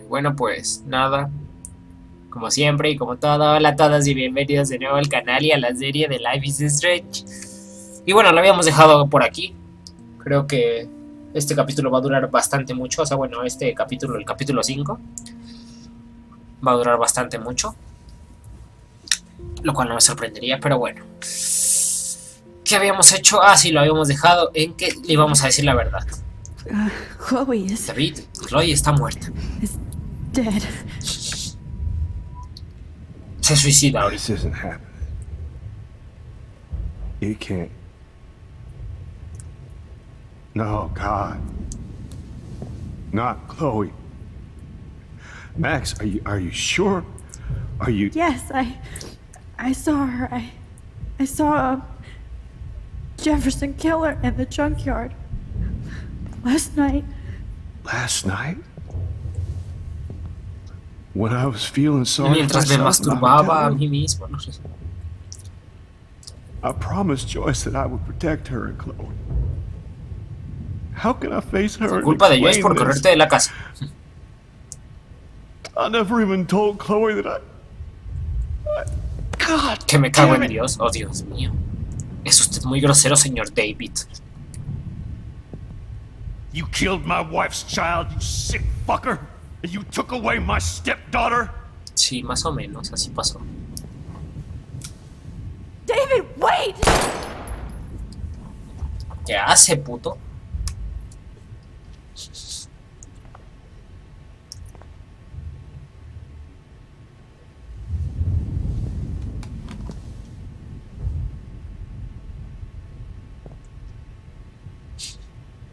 Bueno, pues nada, como siempre y como todo, hola a todos y bienvenidos de nuevo al canal y a la serie de Life is Strange. Y bueno, lo habíamos dejado por aquí. Creo que este capítulo va a durar bastante mucho. O sea, bueno, este capítulo, el capítulo 5, va a durar bastante mucho, lo cual no me sorprendería, pero bueno. ¿Qué habíamos hecho? Sí, lo habíamos dejado en que le íbamos a decir la verdad. Chloe is David, Chloe está muerta. dead. Se suicida ahorita. This isn't happening. It can't. No, God. Not Chloe. Max, are you sure? Are you? Yes, I saw her. I saw a Jefferson killer in the junkyard last night. Last night? When I was feeling sorry for Mientras me myself, masturbaba a mí mismo, no sé. I promised Joyce that I would protect her and Chloe. How can I face her? La culpa de Joyce por correrte de la casa. I never even told Chloe that I... God, Que me cago en Dios. Oh, Dios mío. Es usted muy grosero, señor David. You killed my wife's child, you sick fucker! And you took away my stepdaughter? Sí, más o menos, así pasó. David, wait! ¿Qué hace, puto?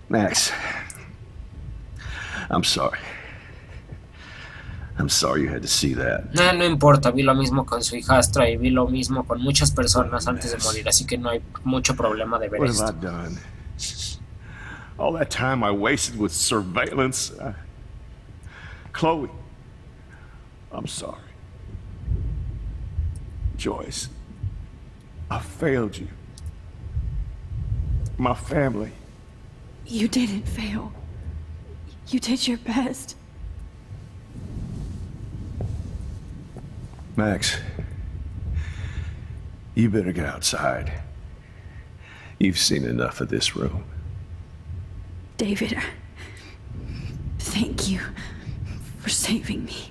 Max, I'm sorry. I'm sorry you had to see that. No importa, vi lo mismo con su hijastra y vi lo mismo con muchas personas antes de morir, así que no hay mucho problema de ver What have esto. I done? All that time I wasted with surveillance. Chloe, I'm sorry. Joyce, I failed you. My family. You didn't fail. You did your best. Max, you better get outside. You've seen enough of this room. David, thank you for saving me.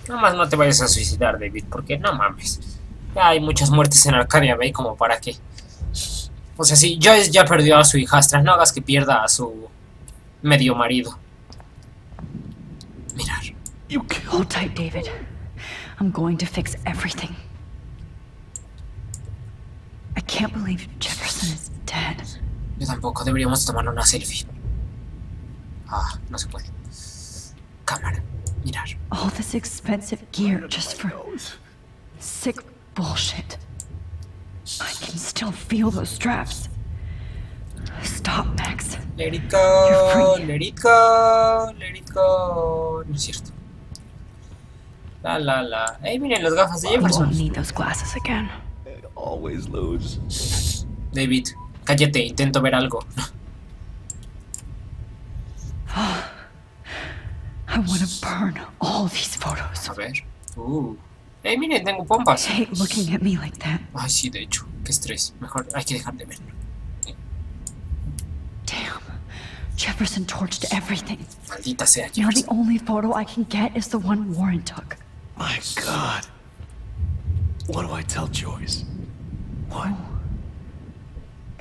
Nomás no te vayas a suicidar, David, porque no mames. Ya hay muchas muertes en Arcadia Bay como para qué. O sea, si Joyce ya perdió a su hijastra, no hagas que pierda a su medio marido. Mirar. Hold tight, David. I'm going to fix everything. I can't believe Jefferson is dead. Yo tampoco, deberíamos tomar una selfie. No se puede. Cámara, mirar. All this expensive gear just for sick bullshit. I can still feel those straps. Stop, Max. Let it You're go, free. let it go, let it go. No es cierto. La. Miren las gafas de You won't Jefferson. need those glasses again. Always lose. David, cállate, intento ver algo. I want to burn all these photos. A ver. Miren, tengo pompas. I hate looking at me like that. Ay, sí, de hecho, qué estrés. Mejor hay que dejar de verlo. Damn. Jefferson torched everything. Maldita sea, Now the Jefferson. only photo I can get is the one Warren took. My God. What do I tell Joyce? What?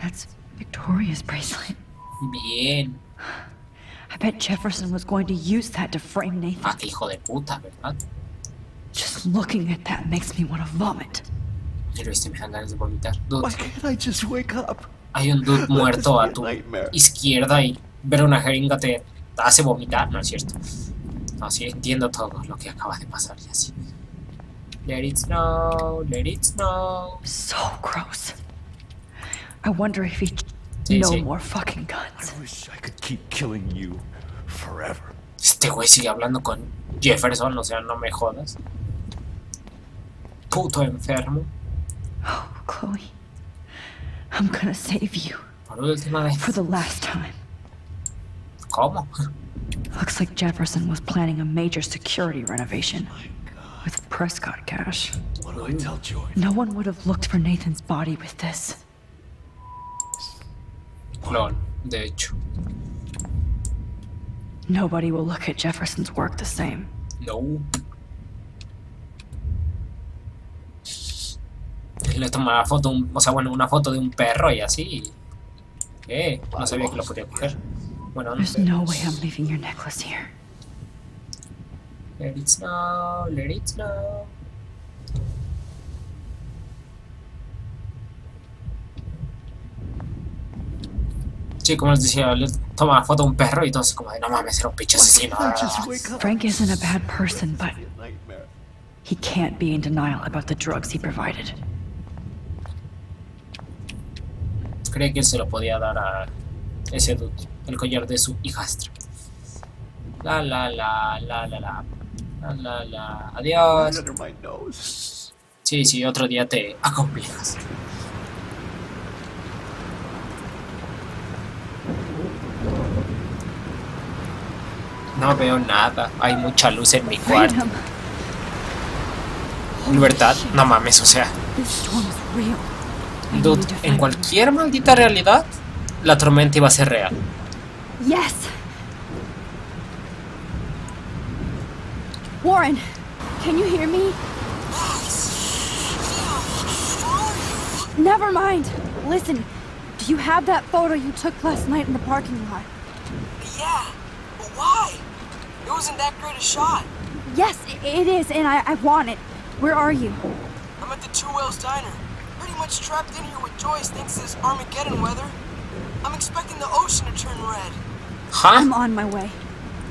That's Victoria's bracelet. Bien. I bet Jefferson was going to use that to frame Nathan. Qué hijo de puta, ¿verdad? Just looking at that makes me want to vomit. Pero me dan ganas de vomitar. Dude, Why can't I just wake up? hay un dude muerto a Let tu this be a nightmare. izquierda y ver una jeringa te hace vomitar, ¿no es cierto? No, sí, entiendo todo lo que acaba de pasar y así. Let it snow, let it snow. So gross. I wonder if he Sí, no sí. more fucking guns. I wish I could keep killing you forever. Este güey sigue hablando con Jefferson, o sea, no me jodas. Puto enfermo. Oh, Chloe. I'm gonna save you. Por última vez. For the last time. ¿Cómo? Looks like Jefferson was planning a major security renovation. With Prescott cash. What do I tell George? No one would have looked for Nathan's body with this. Lol, de hecho. Nobody will look at Jefferson's work the same. No. Le tomaba foto, o sea, bueno, una foto de un perro y así. No sabía que lo podía coger. Bueno, no There's sé. no way I'm leaving your necklace here. Let it snow, let it snow. Sí, como les decía, le tomaba foto a un perro y entonces como de no mames, era un pinche asesino. Frank isn't a bad person, but Nightmare. he can't be in denial about the drugs he provided. Creí que él se lo podía dar a ese dude, el collar de su hijastra. La la la la la la. La la la. Adiós. Under my nose. Sí, sí, otro día te acomplejas. No veo nada, hay mucha luz en mi cuarto. Freedom. Libertad, no mames, o sea, This storm is real. I dude, need to en find cualquier maldita realidad, la tormenta iba a ser real. Yes. Warren, can you hear me? Never mind. Listen, do you have that photo you took last night in the parking lot? Yeah, but why? It wasn't that great a shot. Yes, it is, and I want it. Where are you? I'm at the Two Whales Diner. Pretty much trapped in here with Joyce thanks to this Armageddon weather. I'm expecting the ocean to turn red. I'm Huh? on my way.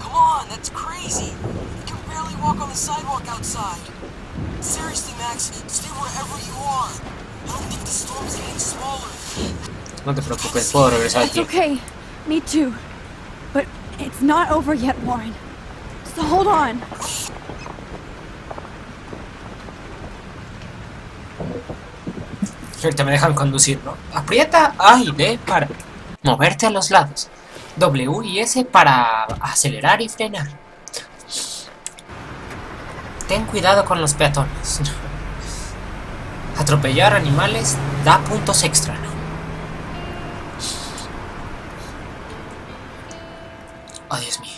Come on, that's crazy. You can barely walk on the sidewalk outside. Seriously, Max, stay wherever you are. I don't think the storm's getting smaller. No te preocupes, puedo regresar It's aquí. okay. Me too. But it's not over yet, Warren. So hold on. Ahorita me dejan conducir, ¿no? Aprieta A y D para moverte a los lados. W y S para acelerar y frenar. Ten cuidado con los peatones. Atropellar animales da puntos extra, ¿no? Oh, Dios mío.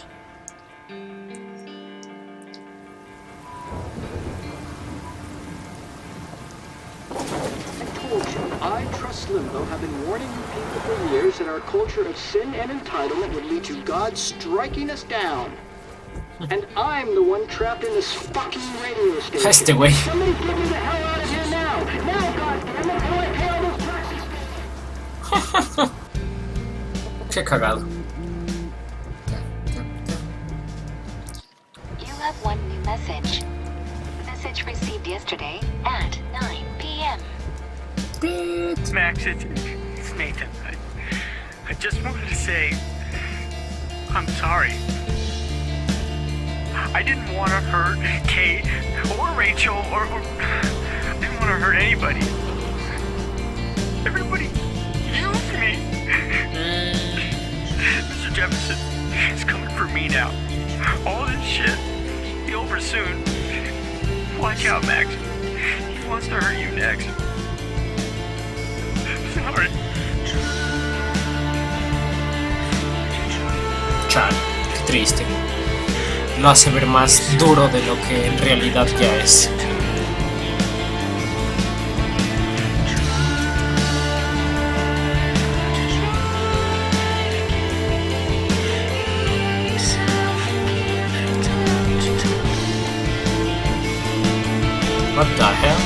I, Trust Limbo, have been warning you people for years that our culture of sin and entitlement would lead to God striking us down. And I'm the one trapped in this fucking radio station. Este güey. Somebody get me the hell out of here now! Now, goddammit, how do I pay all those taxes? Qué cagado. You have one new message. Message received yesterday at 9 p.m. Max, it's Nathan. I just wanted to say I'm sorry. I didn't want to hurt Kate or Rachel or I didn't want to hurt anybody. Everybody used me. Mr. Jefferson is coming for me now. All this shit be over soon. Watch out, Max. He wants to hurt you next. Sorry. Chale, qué triste. Lo hace ver más duro de lo que en realidad ya es. What the hell?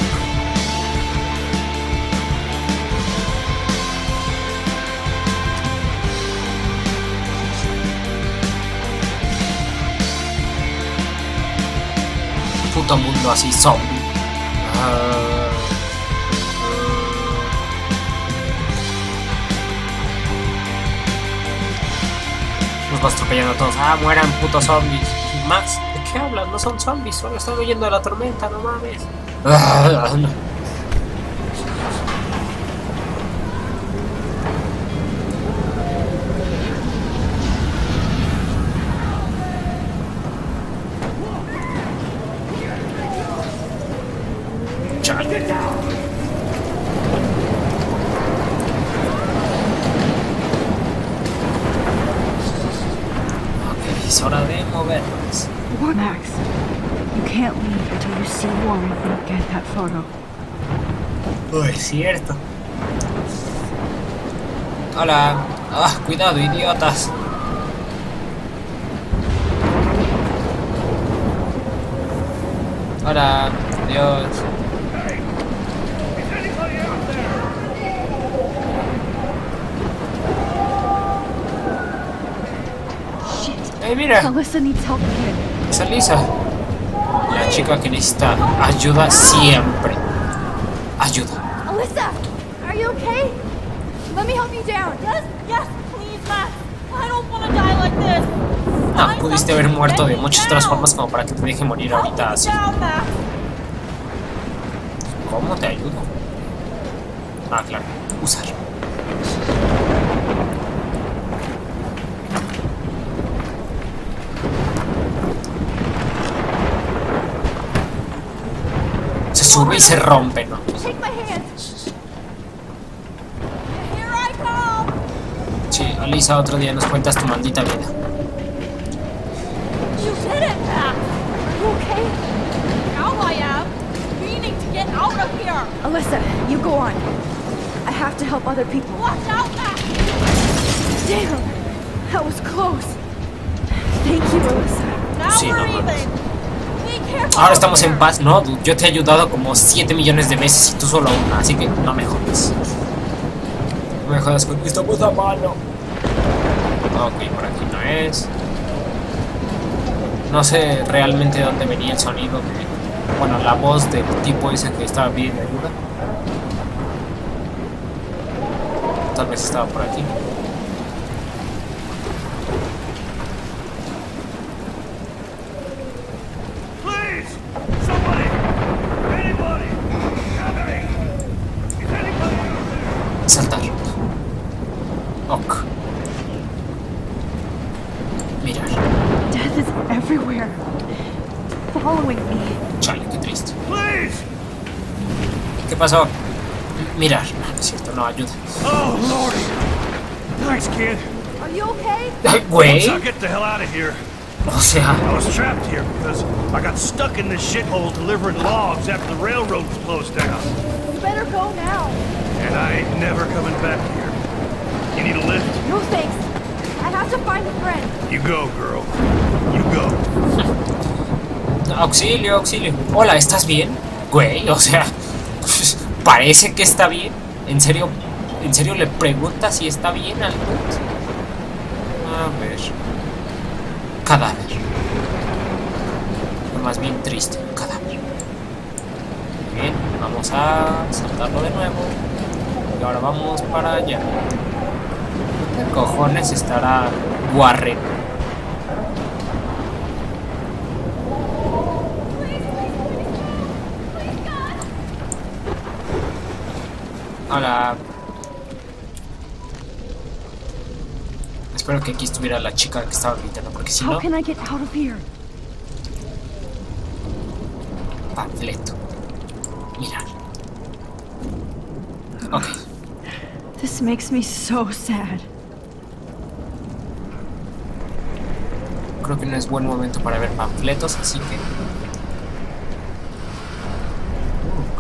Puto mundo así zombie. tipos atropellando a todos. Ah, mueran putos zombies. Max, ¿de qué hablas? No son zombies, solo están huyendo de la tormenta, no mames. No. Es hora de movernos. Max, you can't leave until you see Warren and get that photo. Uy, es cierto. Hola. Ah, cuidado, idiotas. Hola. Adiós. Mira, Alyssa needs help again. es Alisa, la chica que necesita ayuda siempre. Ayuda. Alyssa, are you okay? Let me help you down. Yes, please, Max. I don't want to die like this. No, pudiste haber muerto de muchas otras formas como para que te deje morir ahorita así. ¿Cómo te ayudo? Ah, claro, usar. Se sube y se rompe, ¿no? Take my hand. Here I come. Sí, Alisa, otro día nos cuentas tu maldita vida. You did it, Max. Are you okay? Now I am. Meaning to get out of here. Alyssa, you go on. I have to help other people. Watch out, Max. Damn, that was close. Thank you, Alyssa. Now Sí, we're no even. mames. Be careful. Ahora estamos en paz. No, dude, yo te he ayudado como 7 millones de veces y tú solo una, así que no me jodas. No me jodas con esta puta mano. Ok, por aquí no es. No sé realmente de dónde venía el sonido de... Bueno, la voz del tipo ese que estaba pidiendo ayuda. Tal vez estaba por aquí. Please! Somebody! Anybody! Help me! Is anybody out there? Saltar. Ok. Mirar. Death is everywhere. Following me. Chale, qué triste. Please! ¿Qué pasó? Mirar. No, es cierto, no ayuda. Oh, Lordy! Thanks, kid. Are you okay? Ay, Once güey. I get the hell out of here. O sea, I was trapped here because I got stuck in this shithole delivering logs after the railroad was closed down. You better go now. And I ain't never coming back here. You need a lift? No thanks. I have to find a friend. You go, girl. You go. auxilio, auxilio. Hola, ¿estás bien? Güey, o sea, parece que está bien. ¿En serio le preguntas si está bien al dude? A ver. Cadáver. Más bien triste, cadáver. Bien, vamos a saltarlo de nuevo. Y ahora vamos para allá. ¿Dónde cojones estará Warren? Hola. Espero que aquí estuviera la chica que estaba gritando, porque si no... How can I get out of here? Panfleto. Mira. Ok. This makes me so sad. Creo que no es buen momento para ver panfletos, así que...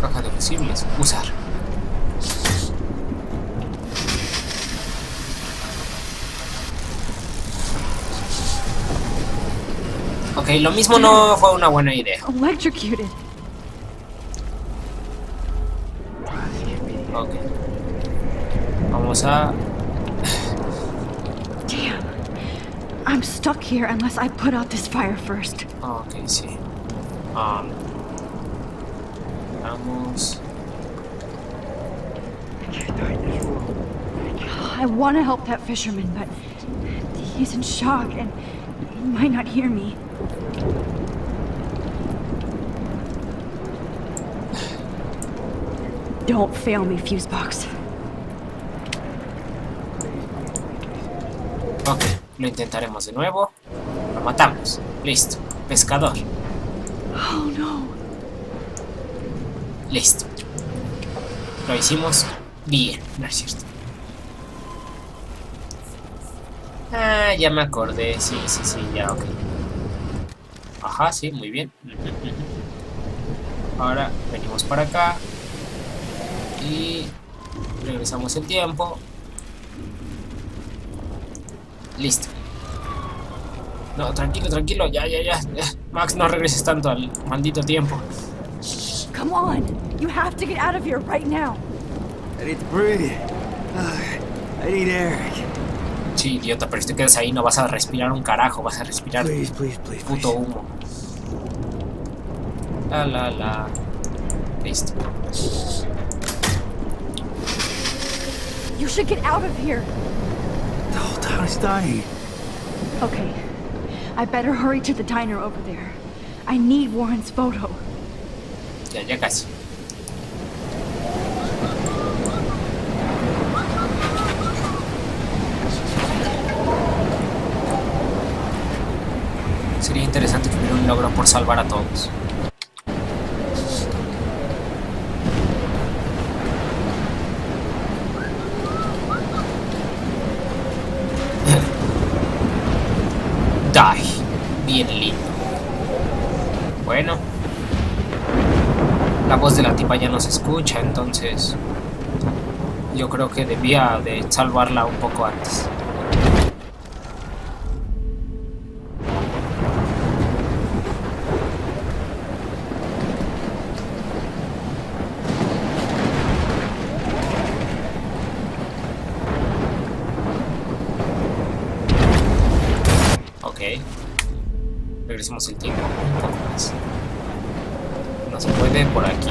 caja de fusibles. Usar. Ok, lo mismo no fue una buena idea. Electrocuted. Ok. Vamos a... Damn. I'm stuck here unless I put out this fire first. Ok, sí. Vamos... I want to help that fisherman, but He's in shock and he might not hear me. Don't fail me, Fusebox. Ok, lo intentaremos de nuevo. Lo matamos. Listo. Pescador. Oh no. Listo. Lo hicimos bien, ¿no es cierto? Ah, ya me acordé. Sí, ya, ok. Ajá, sí, muy bien. Ahora venimos para acá. Y regresamos el tiempo. Listo. No, tranquilo, ya. Max, no regreses tanto al maldito tiempo. Come on. You have to get out of here right now. I need to breathe. I need air. Sí, idiota, pero si te quedas ahí no vas a respirar un carajo, vas a respirar Please. puto humo. La. Listo. You should get out of here. The whole town is dying. Okay. I better hurry to the diner over there. I need Warren's photo. Ya casi. Sería interesante que hubiera un logro por salvar a todos. Bien lindo. Bueno, la voz de la tipa ya no se escucha, entonces yo creo que debía de salvarla un poco antes. Regresemos el tiempo un poco más. No se puede por aquí.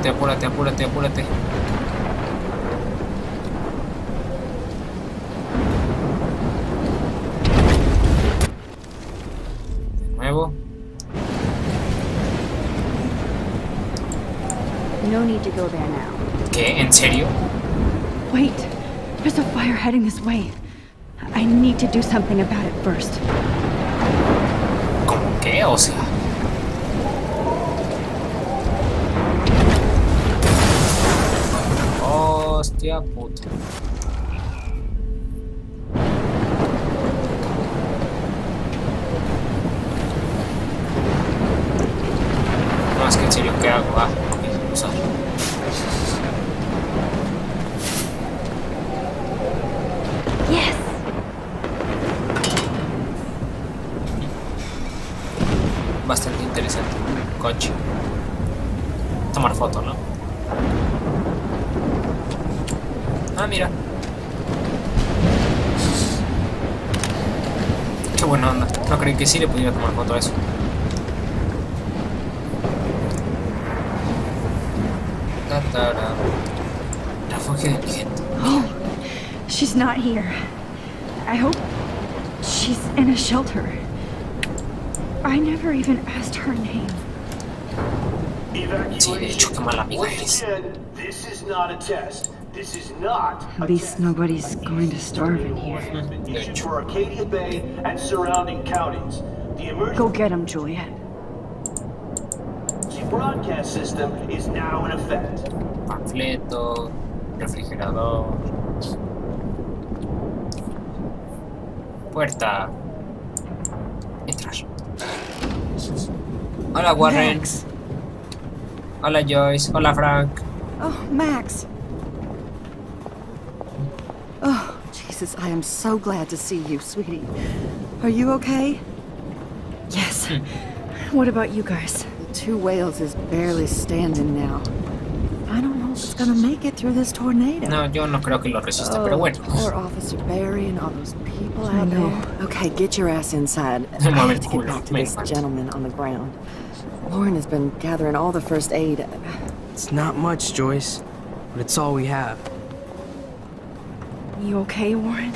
Apúrate. De nuevo. No need to go there now. ¿Qué? ¿En serio? Wait. There's a fire heading this way. I need to do something about it first. ¿Cómo qué? O sea... Hostia puta. No, es que en serio, ¿qué hago? Ah, ok, usar. Yes. Bastante interesante. Coche. Tomar foto, ¿no? Ah, mira. Qué buena onda. No creí que sí le pudiera tomar foto a eso. Refugio de gente. Oh, she's not here. I hope she's in a shelter. I never even asked her name. Sí, de hecho, qué mala amiga eres. This is not a test. This is not. At least nobody's going to starve in here. De hecho. For Arcadia Bay and surrounding counties. The emergency Go get him, Juliet. broadcast system is now in effect. Panfleto, refrigerador. Puerta. Entrar. Hola Warren. Max. Hola Joyce. Hola Frank. Oh, Max. Oh, Jesus, I am so glad to see you, sweetie. Are you okay? Yes. What about you guys? Two Whales is barely standing now. I don't know if it's gonna make it through this tornado. No, yo no creo que lo resista, pero bueno. Poor Officer Barry and all those people out there. Okay, get your ass inside. I Mueve el have to get culo, back to me this encanta. gentleman on the ground. Lauren has been gathering all the first aid. It's not much, Joyce, but it's all we have. You okay, Warren?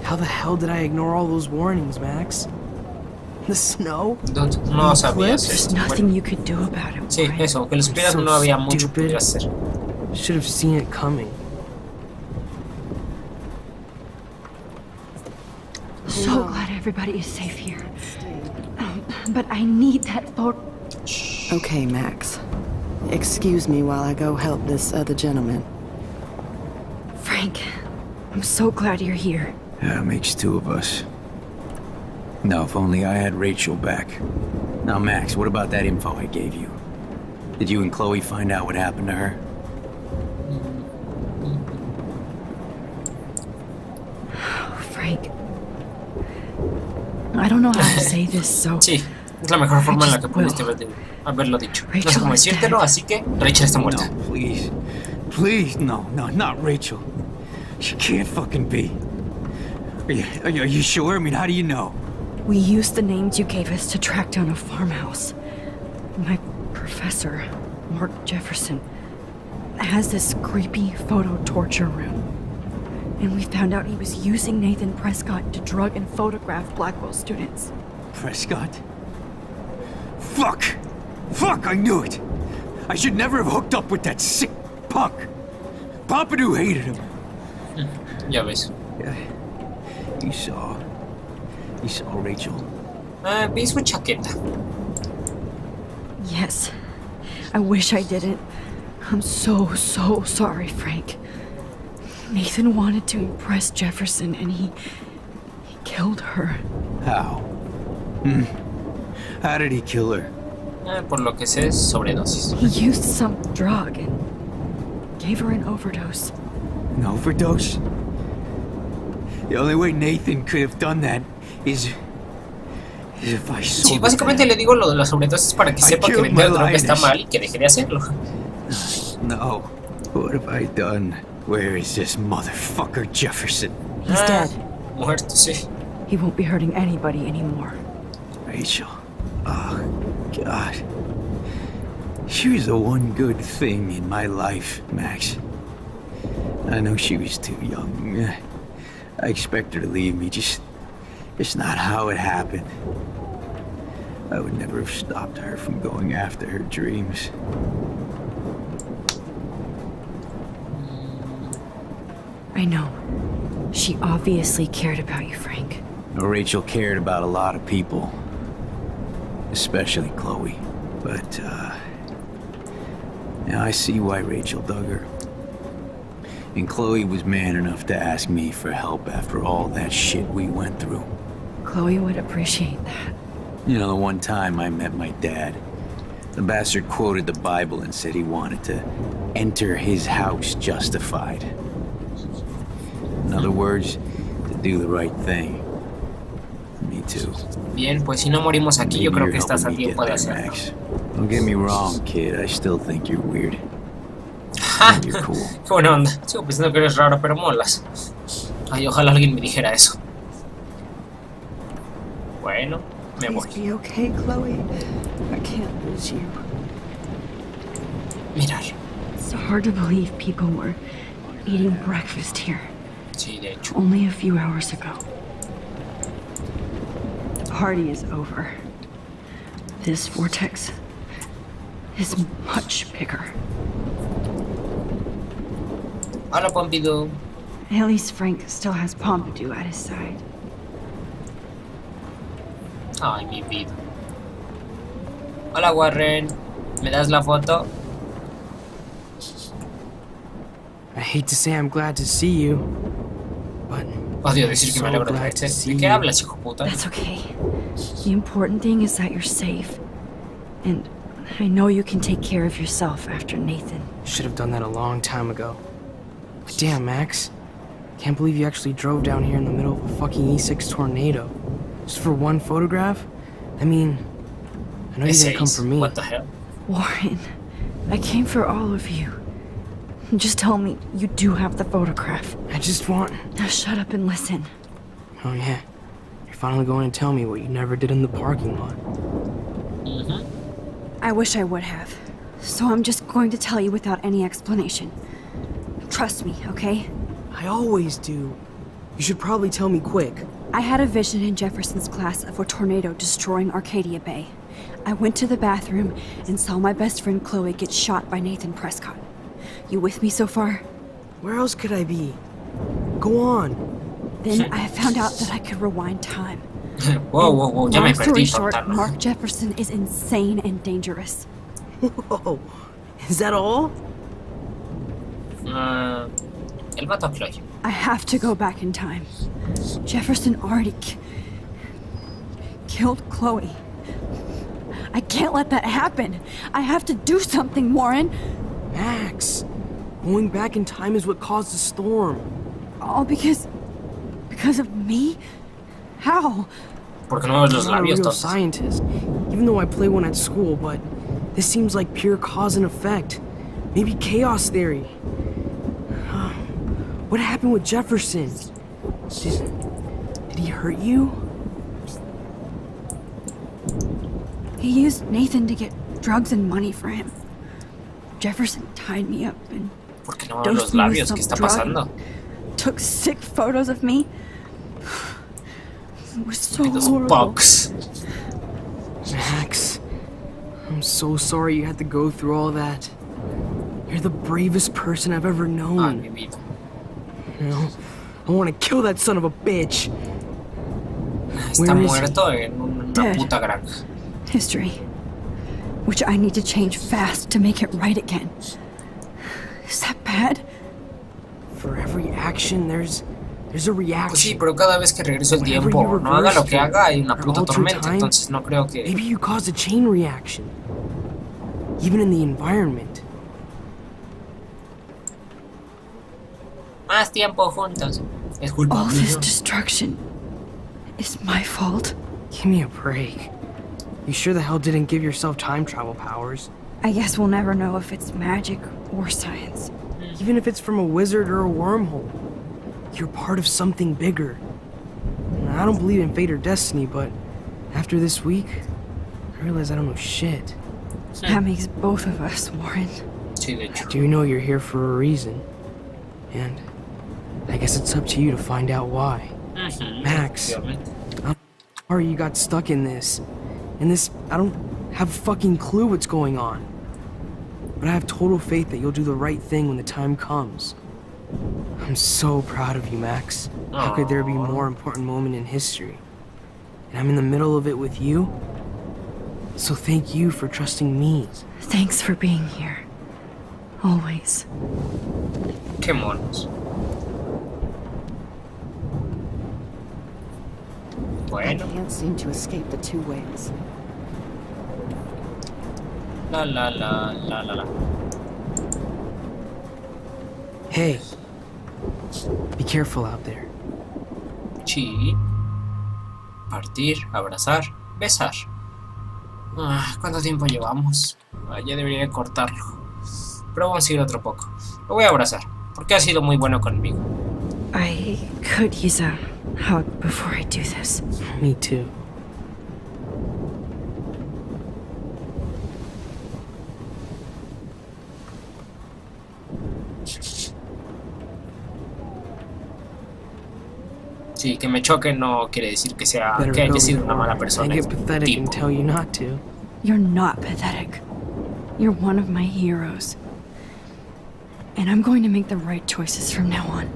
How the hell did I ignore all those warnings, Max? The snow? No sabías There's esto. nothing Bueno, you could do about it. sí, right? eso, aunque lo supieras So no había mucho que stupid. pudieras hacer. Should have seen it coming. So glad everybody is safe here. But I need that photo. Okay, Max. Excuse me while I go help this other gentleman. Frank, I'm so glad you're here. Yeah, it makes two of us. No, if only I had Rachel back. Now, Max, what about that info I gave you? Did you and Chloe find out what happened to her? Frank, I don't know how to say this, so... Sí, es la mejor forma en la que pudiste haberlo dicho. No sé cómo decírtelo, así que Rachel está muerta. No, please. Please, no, not Rachel. She can't fucking be. Are you sure? I mean, how do you know? We used the names you gave us to track down a farmhouse. My professor, Mark Jefferson, has this creepy photo torture room. And we found out he was using Nathan Prescott to drug and photograph Blackwell students. Prescott? Fuck! Fuck, I knew it! I should never have hooked up with that sick punk! Pompidou hated him. Ya ves. Yeah. You saw Rachel. Vi su chaqueta. Yes. I wish I didn't. I'm so sorry, Frank. Nathan wanted to impress Jefferson and he killed her. How? How did he kill her? Por lo que sé es sobredosis. He used some drug and gave her an overdose. An overdose? The only way Nathan could have done that is if I saw. Sí, básicamente le digo lo de la sobredosis para que sepa que vender droga está mal y que deje de hacerlo. No. What have I done? Where is this motherfucker Jefferson? He's dead. Muerto, sí. He won't be hurting anybody anymore. Rachel. Oh, God. She was the one good thing in my life, Max. I know she was too young. I expect her to leave me, just not how it happened. I would never have stopped her from going after her dreams. I know. She obviously cared about you, Frank. Rachel cared about a lot of people. Especially Chloe. But, now I see why Rachel dug her. And Chloe was man enough to ask me for help after all that shit we went through. Chloe would appreciate that. You know, the one time I met my dad, the bastard quoted the Bible and said he wanted to enter his house justified. In other words, to do the right thing. Me too. Bien, pues si no morimos aquí, yo creo que estás a tiempo de hacerlo. Don't get me wrong, kid. I still think you're weird. You're cool. Qué buena onda. Sigo pensando que eres raro, pero molas. Ay, ojalá alguien me dijera eso. Bueno, me voy. Please be okay, Chloe. I can't lose you. Mirar. It's hard to believe people were eating breakfast here. Sí, de hecho. Only a few hours ago. The party is over. This vortex is much bigger. Hola, Pompidou. At least Frank still has Pompidou at his side. Ay, mi vida. Hola, Warren. ¿Me das la foto? I hate to say I'm glad to see you, but Odio decir que me alegro de glad verte. to see ¿De qué you. hablas, hijo puta? That's okay. The important thing is that you're safe. And I know you can take care of yourself after Nathan. Should have done that a long time ago. But damn, Max. Can't believe you actually drove down here in the middle of a fucking E6 tornado. Just for one photograph? I mean, I know you didn't come for me. What the hell? Warren, I came for all of you. Just tell me you do have the photograph. I just want... Now shut up and listen. Oh yeah. You're finally going to tell me what you never did in the parking lot. I wish I would have. So I'm just going to tell you without any explanation. Trust me, okay? I always do. You should probably tell me quick. I had a vision in Jefferson's class of a tornado destroying Arcadia Bay. I went to the bathroom and saw my best friend Chloe get shot by Nathan Prescott. You with me so far? Where else could I be? Go on. Then I found out that I could rewind time. Whoa, ya me Long story perdí, short, contanos. Mark Jefferson is insane and dangerous. Whoa. Is that all? El vato a Chloe. I have to go back in time. Jefferson already killed Chloe. I can't let that happen. I have to do something, Warren. Max, going back in time is what caused the storm. All because of me? How? Porque no ves los I'm not a labios real todos. scientist, even though I play one at school, but this seems like pure cause and effect. Maybe chaos theory. What happened with Jefferson? Did he hurt you? He used Nathan to get drugs and money for him. Jefferson tied me up and Porque no ves los dosed me with labios. some ¿Qué está drug pasando? and took sick photos of me. It was so Los horrible. bugs. Max, I'm so sorry you had to go through all that. You're the bravest person I've ever known. Mi vida. You know, I want to kill that son of a bitch. Está Where is muerto en una Dead. puta granja. History, which I need to change fast to make it right again. Is that bad? For every action, there's a Pues sí, reaction. pero cada vez que regreso el Whenever tiempo, you no haga lo que reverse haga, hay una or puta alter tormenta. time, Entonces no creo que... Maybe you caused a chain reaction. Even in the environment. Más tiempo juntos. Es culpa All this mía. destruction is my fault. Give me a break. You sure the hell didn't give yourself time travel powers? I guess we'll never know if it's magic or science. Even if it's from a wizard or a wormhole. You're part of something bigger. And I don't believe in fate or destiny, but after this week, I realize I don't know shit. That makes both of us, Warren. Sí, de I hecho. do know you're here for a reason. And I guess it's up to you to find out why. Max, Efectivamente. I'm sorry you got stuck in this. I don't have a fucking clue what's going on. But I have total faith that you'll do the right thing when the time comes. I'm so proud of you, Max. How could there be a more important moment in history? And I'm in the middle of it with you. So thank you for trusting me. Thanks for being here. Always. Qué monos. I Bueno. can't seem to escape the two ways. La. Hey, be careful out there. Sí. Partir, abrazar, besar. ¿Cuánto tiempo llevamos? Ya debería de cortarlo. Pero vamos a ir otro poco. Lo voy a abrazar, porque ha sido muy bueno conmigo. I could use a hug before I do this. Me too. Sí, que me choque no quiere decir que sea Better que haya go sido una before mala I persona. get pathetic Tipo. and tell you not to. You're not pathetic. You're one of my heroes. And I'm going to make the right choices from now on.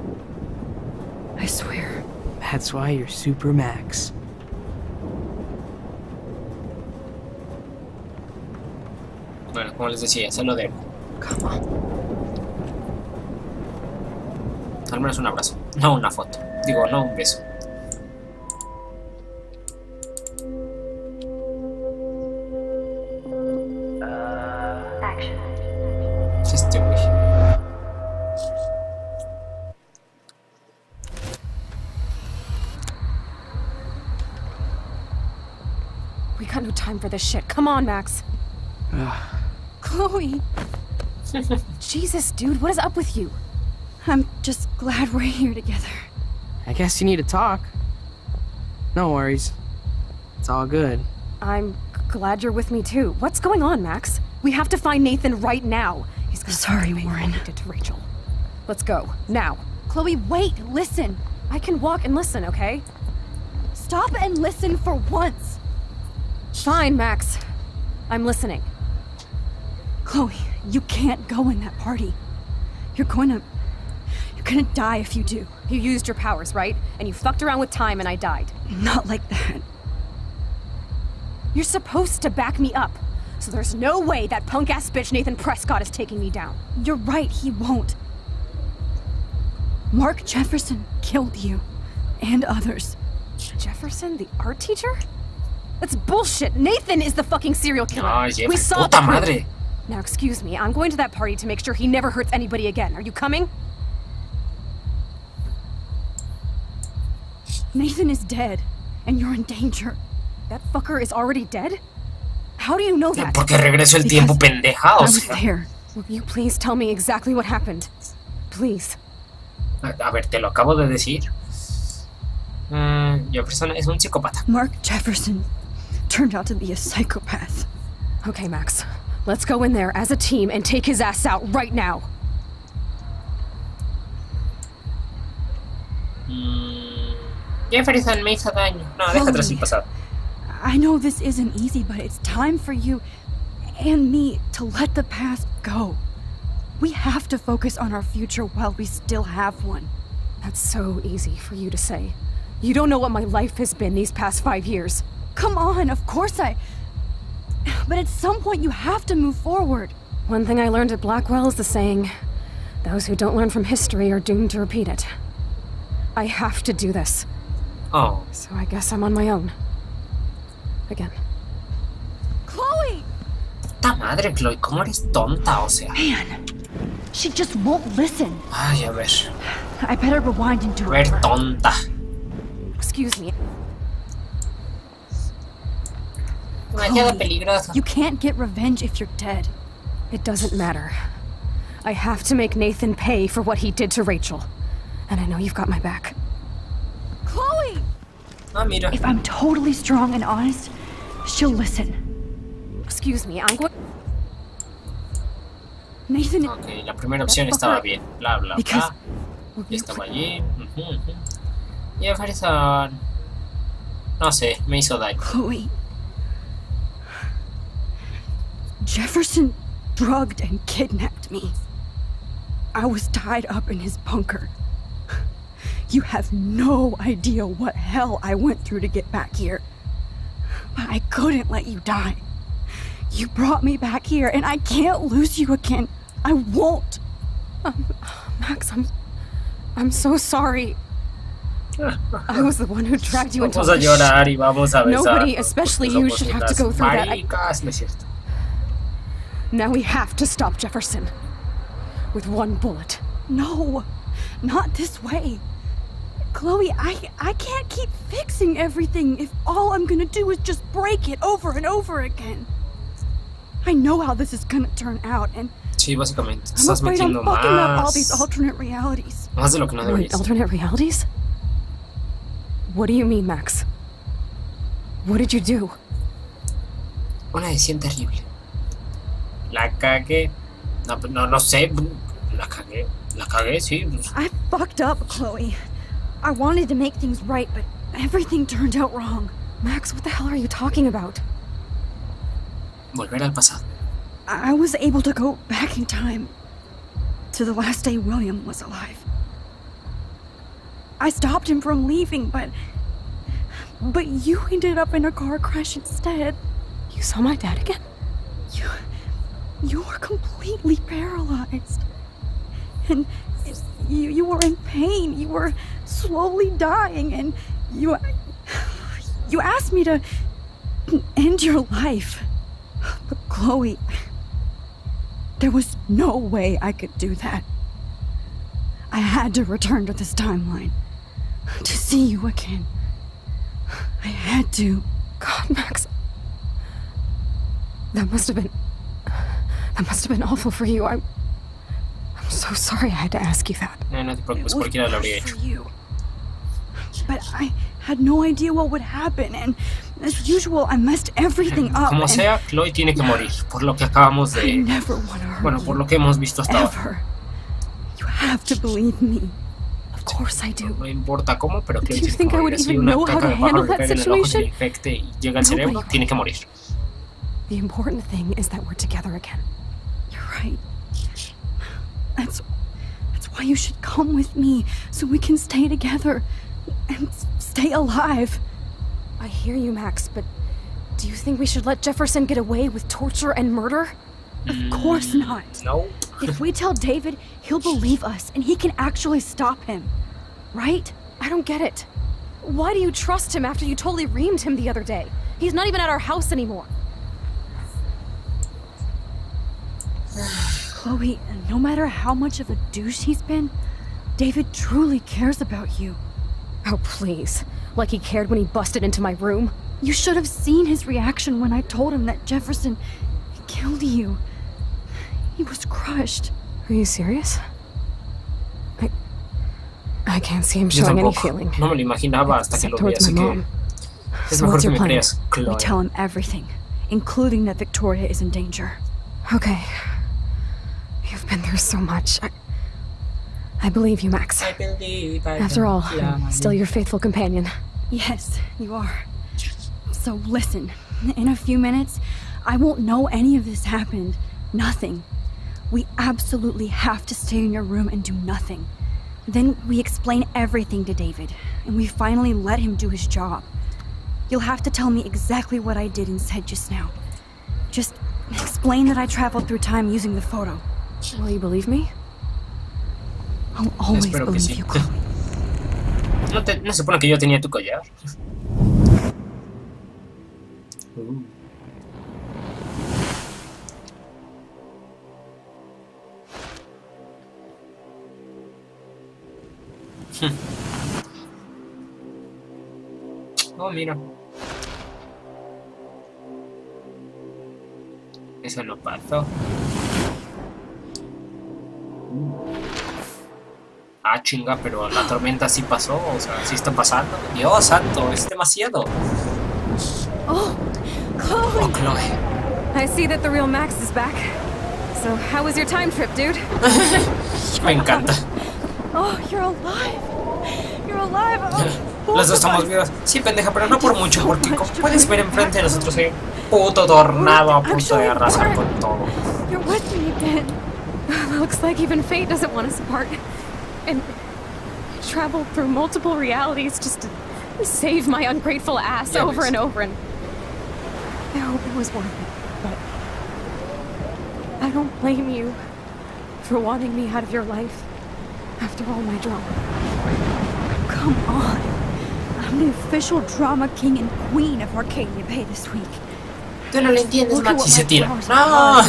I swear. That's why you're Super Max. Bueno, como les decía, se lo debo. Come on. Al menos un abrazo, no una foto. Digo, no un beso. Action. Este güey. We got no time for this shit. Come on, Max. Chloe. Jesus, dude, what is up with you? I'm just glad we're here together. I guess you need to talk. No worries. It's all good. I'm glad you're with me too. What's going on, Max? We have to find Nathan right now. He's gonna Sorry, be Warren. connected to Rachel. Let's go now. Chloe, wait! Listen. I can walk and listen, okay? Stop and listen for once. Fine, Max. I'm listening. Chloe, you can't go in that party. You're gonna die if you do. You used your powers, right? And you fucked around with time and I died. Not like that. You're supposed to back me up. So there's no way that punk-ass bitch Nathan Prescott is taking me down. You're right, he won't. Mark Jefferson killed you. And others. Jefferson, the art teacher? That's bullshit. Nathan is the fucking serial killer. No, Jeffrey, we saw puta the proof. madre. Now, excuse me. I'm going to that party to make sure he never hurts anybody again. Are you coming? Nathan is dead. And you're in danger. That fucker is already dead? How do you know that? Porque regreso el tiempo, pendeja. I O was sea. there. Will you please tell me exactly what happened? Please. A ver, te lo acabo de decir. Jefferson es un psicópata. Mark Jefferson turned out to be a psychopath. Okay, Max. Let's go in there as a team and take his ass out right now. Jefferson me hizo daño. No, deja atrás el pasado. I know this isn't easy, but it's time for you and me to let the past go. We have to focus on our future while we still have one. That's so easy for you to say. You don't know what my life has been these past 5 years. Come on, of course But at some point you have to move forward. One thing I learned at Blackwell is the saying, those who don't learn from history are doomed to repeat it. I have to do this. Oh. So I guess I'm on my own. Again. Chloe! Puta madre, Chloe, ¿cómo eres tonta? O sea. Man, she just won't listen. Ay, a ver. I better rewind and do A ver, it. tonta. Excuse me. Demasiado peligroso. You can't get revenge if you're dead. It doesn't matter. I have to make Nathan pay for what he did to Rachel. And I know you've got my back. Chloe! Ah, mira. If I'm totally strong and honest, she'll listen. Excuse me, I'm going... Nathan... Ok, la primera opción estaba bien. Bla, bla, Because... bla. Estaba allí. Jefferson... No sé, me hizo daño. Chloe... Jefferson drugged and kidnapped me. I was tied up in his bunker. You have no idea what hell I went through to get back here. But I couldn't let you die. You brought me back here, and I can't lose you again. I won't. Max, I'm so sorry. I was the one who dragged you into Vamos a llorar y vamos a besar. Nobody, especially you, should have to go through that. Maricas, no es cierto. Now we have to stop Jefferson. With one bullet. No, not this way. Chloe, I can't keep fixing everything if all I'm gonna do is just break it over and over again. I know how this is gonna turn out, and Sí, básicamente. Te I'm estás afraid I'm metiendo fucking up all these más. alternate realities. Más de lo que no Wait, deberías. alternate realities? What do you mean, Max? What did you do? Una decisión terrible. La cagué. No sé. La cagué, sí. I fucked up, Chloe. I wanted to make things right, but everything turned out wrong. Max, what the hell are you talking about? Volver al pasado. I was able to go back in time to the last day William was alive. I stopped him from leaving, but you ended up in a car crash instead. You saw my dad again? You were completely paralyzed. And you were in pain. You were slowly dying, and you asked me to end your life. But Chloe, there was no way I could do that. I had to return to this timeline to see you again. I had to. God, Max. That must have been awful for you. I'm so sorry I had to ask you that. No te preocupes, cualquiera lo habría hecho. But I had no idea what would happen, and as usual, I messed everything up. Como sea, Chloe tiene que morir, por lo que acabamos de... Bueno, por lo que hemos visto hasta ahora. You have to believe me. Of course I do. No importa cómo, pero Do que you think I would even know how to handle that situation? Infecte y llega al cerebro, tiene que morir. The important thing is that we're together again. You're right. That's why you should come with me, so we can stay together and stay alive. I hear you, Max, but do you think we should let Jefferson get away with torture and murder? Of course not. No. If we tell David, he'll believe us and he can actually stop him. Right? I don't get it. Why do you trust him after you totally reamed him the other day? He's not even at our house anymore. Chloe, no matter how much of a douche he's been, David truly cares about you. Oh, please. Like he cared when he busted into my room? You should have seen his reaction when I told him that Jefferson killed you. He was crushed. Are you serious? I can't see him showing any feeling. No me lo imaginaba hasta que lo vi, así que es So mejor what's que your me plan? creas, We Chloe. tell him everything, including that Victoria is in danger. Okay. You've been through so much. I believe you, Max. I believe I After all, can I'm fly. still your faithful companion. Yes, you are. So listen, in a few minutes, I won't know any of this happened. Nothing. We absolutely have to stay in your room and do nothing. Then we explain everything to David, and we finally let him do his job. You'll have to tell me exactly what I did and said just now. Just explain that I traveled through time using the photo. Will you believe me? I'll always Espero que believe sí. you, Chloe. No se supone que yo tenía tu collar. Oh, mira. Eso no pasó. Ah, chinga, pero la tormenta sí pasó, o sea, sí está pasando. Dios santo, es demasiado. Oh, Chloe! Oh, Chloe. I see that the real Max is back. So, how was your time trip, dude? Me encanta. Oh, you're alive. You're alive. Oh, Los dos estamos vivos. Sí, pendeja, pero no por mucho, porque como puedes ver enfrente de nosotros hay un puto tornado a punto de arrasar con todo. You're with me again. Looks like even fate doesn't want us apart. And I traveled through multiple realities just to save my ungrateful ass Yeah, over miss. and over, and I hope it was worth it, but I don't blame you for wanting me out of your life after all my drama. Come on. I'm the official drama king and queen of Arcadia Bay this week. Tú no le entiendes, Look at Max, y what se my tira. powers ¡No! are.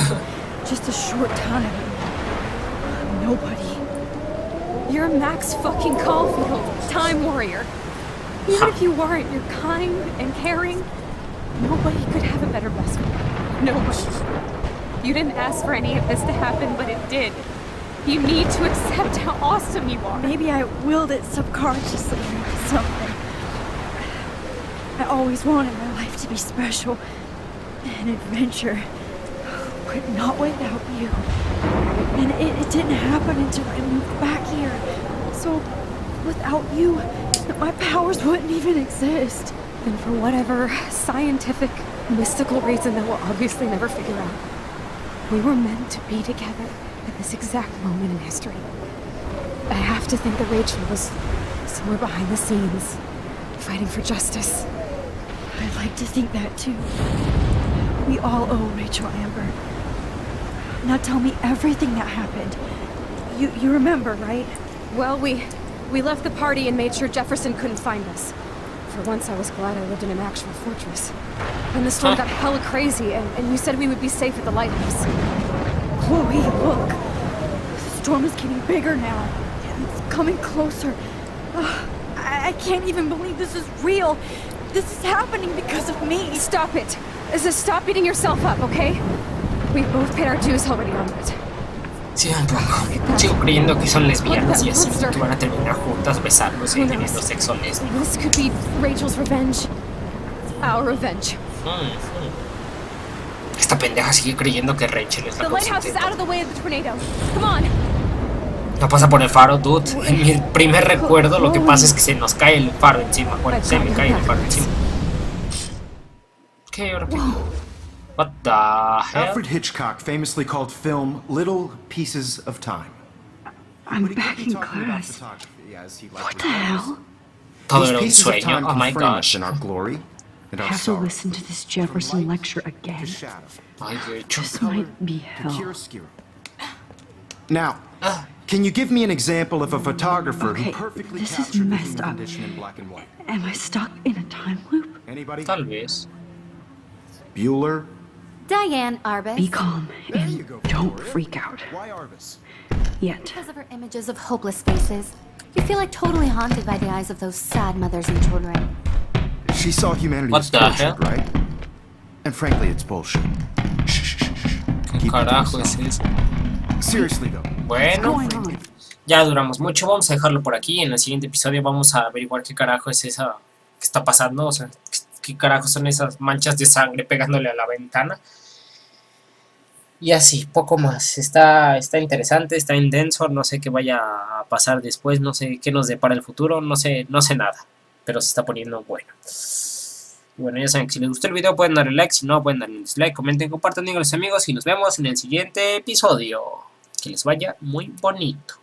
Just a short time. Nobody. You're Max fucking Caulfield, Time Warrior. Even if you weren't, you're kind and caring. Nobody could have a better best friend. Nobody. You didn't ask for any of this to happen, but it did. You need to accept how awesome you are. Maybe I willed it subconsciously or something. I always wanted my life to be special. An adventure. But not without you. And it didn't happen until I moved back here. So, without you, my powers wouldn't even exist. And for whatever scientific, mystical reason that we'll obviously never figure out, we were meant to be together at this exact moment in history. I have to think that Rachel was somewhere behind the scenes, fighting for justice. I'd like to think that too. We all owe Rachel Amber. Now tell me everything that happened. You remember, right? Well, we left the party and made sure Jefferson couldn't find us. For once, I was glad I lived in an actual fortress. Then the storm got hella crazy, and you said we would be safe at the lighthouse. Chloe, look. The storm is getting bigger now. It's coming closer. I can't even believe this is real. This is happening because of me. Stop it. Stop beating yourself up, okay? We've both paid our dues already on that. Sí, un poco. Sigo creyendo que son lesbianas y así, que van a terminar juntas besándose y teniendo sexo lésbico. This could be Rachel's revenge. Our revenge. Esta pendeja sigue creyendo que Rachel es la The lighthouse is consciente. out of the way of the tornado. Come on. No pasa por el faro, dude. En mi primer recuerdo lo que pasa es que se nos cae el faro encima. Bueno, se me cae el faro encima. ¿Qué? ¿Ahora qué? What the hell? Alfred Hitchcock famously called film little pieces of time. I'm back in class. What the hell? Todo era un sueño. Oh my gosh. Have to listen to this Jefferson lecture again. Ay, de hecho. This might be hell. Now, can you give me an example of a photographer Okay, who perfectly this is captured the messed human up. condition in black and white? Am I stuck in a time loop? Anybody? Tal vez. Bueller? Diane Arbus. Be calm and don't freak out. Why Arbus? Yet. Because of her images of hopeless faces. You feel like totally haunted by the eyes of those sad mothers and children. She saw humanity What as the bullshit, hell? right? And frankly, it's bullshit. Shh, shh, shh, shh. ¿Qué carajo es eso? Seriously though. Bueno, ya duramos mucho. Vamos a dejarlo por aquí. En el siguiente episodio vamos a averiguar qué carajo es esa que está pasando. O sea, qué carajo son esas manchas de sangre pegándole a la ventana. Y así, poco más. Está interesante, está intenso. No sé qué vaya a pasar después. No sé qué nos depara el futuro. No sé nada. Pero se está poniendo bueno. Y bueno, ya saben que si les gustó el video pueden darle like. Si no, pueden darle un dislike. Comenten, compartan con los amigos. Y nos vemos en el siguiente episodio. Que les vaya muy bonito.